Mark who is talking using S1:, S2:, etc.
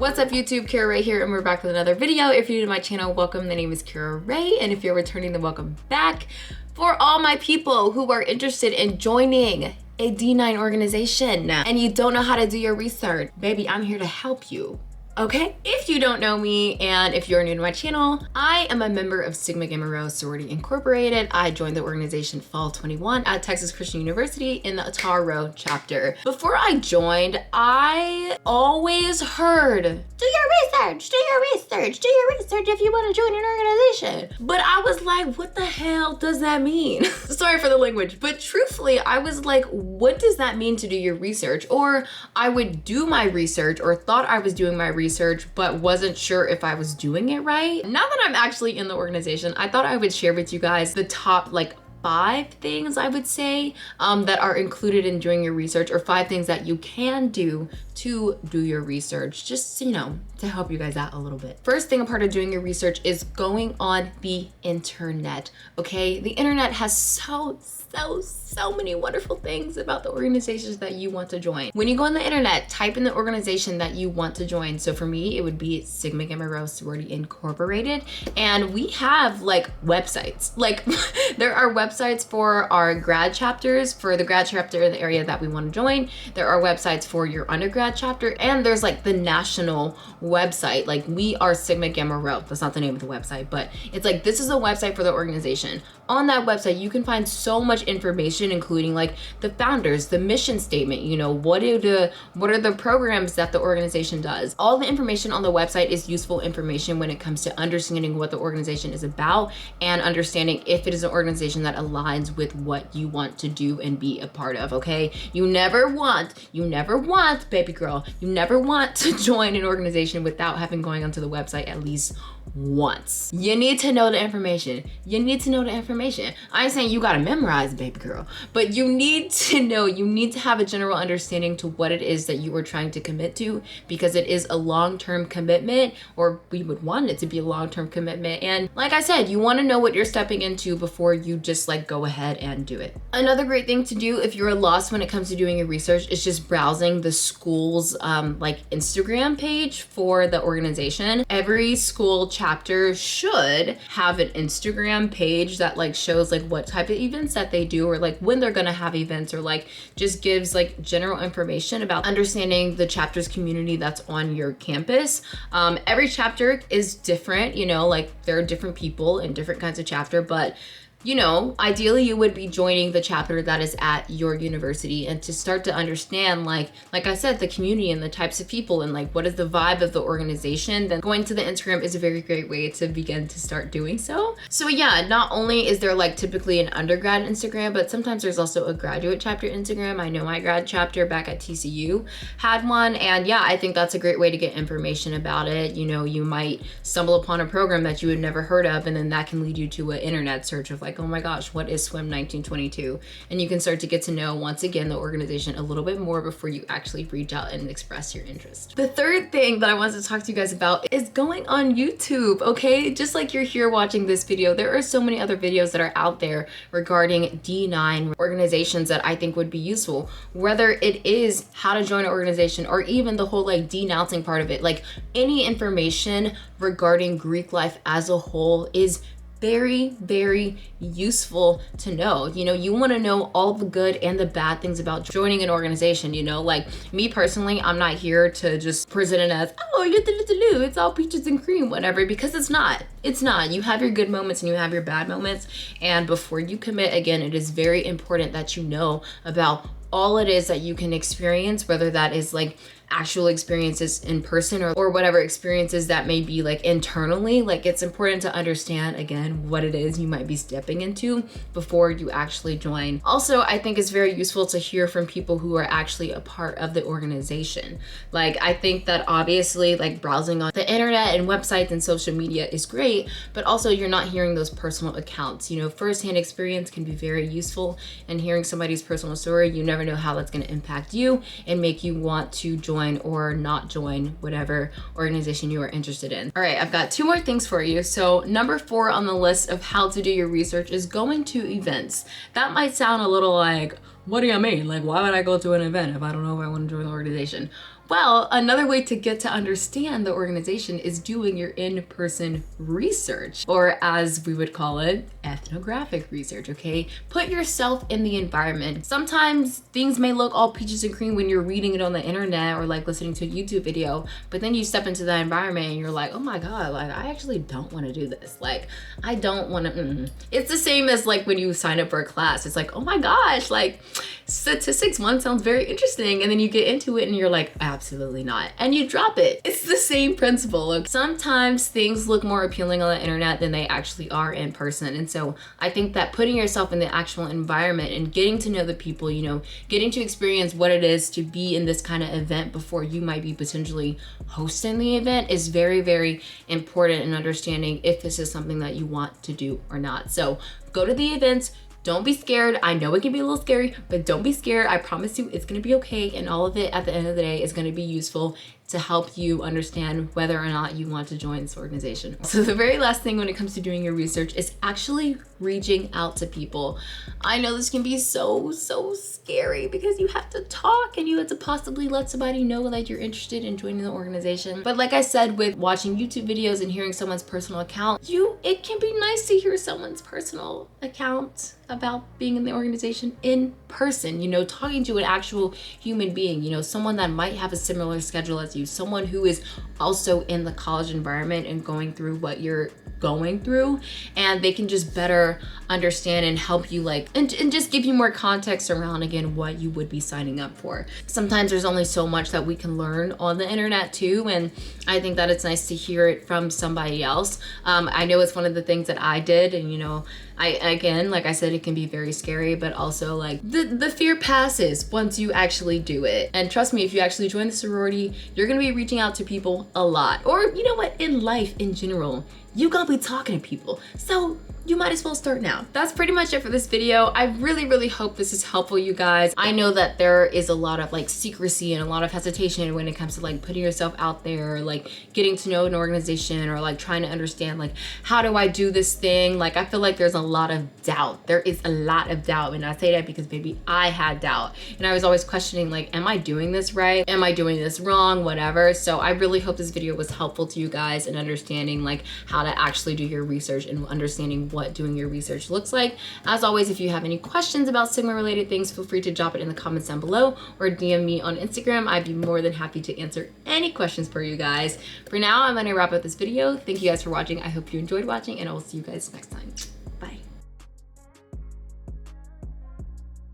S1: What's up YouTube, Kirarai here, and we're back with another video. If you're new to my channel, welcome. The name is Kirarai, and if you're returning, then welcome back. For all my people who are interested in joining a D9 organization and you don't know how to do your research, baby, I'm here to help you. Okay, if you don't know me and if you're new to my channel, I am a member of Sigma Gamma Rho Sorority Incorporated. I joined the organization fall 21 at Texas Christian University in the Tar Rho chapter. Before I joined, I always heard, do your research if you want to join an organization. But I was like, what the hell does that mean? Sorry for the language, but truthfully, I was like, what does that mean to do your research? Or I would do my research or thought I was doing my research but wasn't sure if I was doing it right. Now that I'm actually in the organization, I thought I would share with you guys the top 5 things I would say that are included in doing your research, or 5 things that you can do to do your research, just, you know, to help you guys out a little bit. First thing, a part of doing your research is going on the internet, okay? The internet has so many wonderful things about the organizations that you want to join. When you go on the internet, type in the organization that you want to join. So for me, it would be Sigma Gamma Rho Sorority Incorporated. And we have websites. There are websites for our grad chapters, for the grad chapter in the area that we want to join. There are websites for your undergrad chapter, and there's the national website. We are Sigma Gamma Rho. That's not the name of the website, but it's this is a website for the organization. On that website, you can find so much information, including the founders, the mission statement, you know, what are the programs that the organization does. All the information on the website is useful information when it comes to understanding what the organization is about and understanding if it is an organization that aligns with what you want to do and be a part of, okay? You never want, baby girl, you never want to join an organization without having going onto the website at least once. You need to know the information. I ain't saying you gotta memorize, baby girl, but you need to know, you need to have a general understanding to what it is that you are trying to commit to, because it is a long-term commitment, or we would want it to be a long-term commitment. And like I said, you wanna know what you're stepping into before you just go ahead and do it. Another great thing to do if you're lost when it comes to doing your research is just browsing the school's Instagram page for the organization. Every school chapter should have an Instagram page that shows what type of events that they do, or when they're gonna have events, or just gives general information about understanding the chapter's community that's on your campus. Every chapter is different, you know, there are different people in different kinds of chapter, but you know, ideally you would be joining the chapter that is at your university, and to start to understand, like I said, the community and the types of people and what is the vibe of the organization. Then going to the Instagram is a very great way to begin to start doing so. So yeah, not only is there typically an undergrad Instagram, but sometimes there's also a graduate chapter Instagram. I know my grad chapter back at TCU had one, and yeah, I think that's a great way to get information about it. You know, you might stumble upon a program that you had never heard of, and then that can lead you to an internet search of oh my gosh, what is Swim 1922? And you can start to get to know, once again, the organization a little bit more before you actually reach out and express your interest. The third thing that I wanted to talk to you guys about is going on YouTube, okay? Just like you're here watching this video, there are so many other videos that are out there regarding D9 organizations that I think would be useful, whether it is how to join an organization or even the whole denouncing part of it. Any information regarding Greek life as a whole is very, very useful to know. You know, you want to know all the good and the bad things about joining an organization. You know, me personally, I'm not here to just present it as, oh, it's all peaches and cream, whatever, because it's not. You have your good moments and you have your bad moments. And before you commit, again, it is very important that you know about all it is that you can experience, whether that is actual experiences in person or whatever experiences that may be internally. It's important to understand, again, what it is you might be stepping into before you actually join. Also, I think it's very useful to hear from people who are actually a part of the organization. I think that obviously browsing on the internet and websites and social media is great, but also you're not hearing those personal accounts. You know, firsthand experience can be very useful, and hearing somebody's personal story, you never know how that's going to impact you and make you want to join or not join whatever organization you are interested in. All right, I've got 2 more things for you. So number 4 on the list of how to do your research is going to events. That might sound a little what do you mean? Why would I go to an event if I don't know if I want to join the organization? Well, another way to get to understand the organization is doing your in-person research, or as we would call it, ethnographic research, okay? Put yourself in the environment. Sometimes things may look all peaches and cream when you're reading it on the internet or like listening to a YouTube video, but then you step into that environment and you're like, oh my God, like I actually don't want to do this. Like I don't want to, It's the same as like when you sign up for a class. It's like, oh my gosh, like statistics 1 sounds very interesting. And then you get into it and you're like, absolutely not. And you drop it. It's the same principle. Like, sometimes things look more appealing on the internet than they actually are in person. And so I think that putting yourself in the actual environment and getting to know the people, you know, getting to experience what it is to be in this kind of event before you might be potentially hosting the event is very, very important in understanding if this is something that you want to do or not. So go to the events. Don't be scared. I know it can be a little scary, but don't be scared. I promise you it's gonna be okay. And all of it at the end of the day is gonna be useful to help you understand whether or not you want to join this organization. So the very last thing when it comes to doing your research is actually reaching out to people. I know this can be so scary because you have to talk and you have to possibly let somebody know that you're interested in joining the organization. But like I said, with watching YouTube videos and hearing someone's personal account, it can be nice to hear someone's personal account about being in the organization in person, you know, talking to an actual human being, you know, someone that might have a similar schedule as you, someone who is also in the college environment and going through what you're going through, and they can just better understand and help you like and just give you more context around again what you would be signing up for. Sometimes there's only so much that we can learn on the internet too, and I think that it's nice to hear it from somebody else. I know it's one of the things that I did, and you know, again, like I said, it can be very scary, but also like the fear passes once you actually do it. And trust me, if you actually join the sorority, you're gonna be reaching out to people a lot. Or you know what, in life in general, you're gonna be talking to people. So you might as well start now. That's pretty much it for this video. I really hope this is helpful, you guys. I know that there is a lot of like secrecy and a lot of hesitation when it comes to like putting yourself out there, like getting to know an organization or like trying to understand like, how do I do this thing? Like, I feel like there's a lot of doubt. There is a lot of doubt. And I say that because maybe I had doubt and I was always questioning like, am I doing this right? Am I doing this wrong? Whatever. So I really hope this video was helpful to you guys in understanding like how to actually do your research and understanding what doing your research looks like. As always, if you have any questions about Sigma related things, feel free to drop it in the comments down below or DM me on Instagram. I'd be more than happy to answer any questions for you guys. For now, I'm gonna wrap up this video. Thank you guys for watching. I hope you enjoyed watching and I will see you guys next time.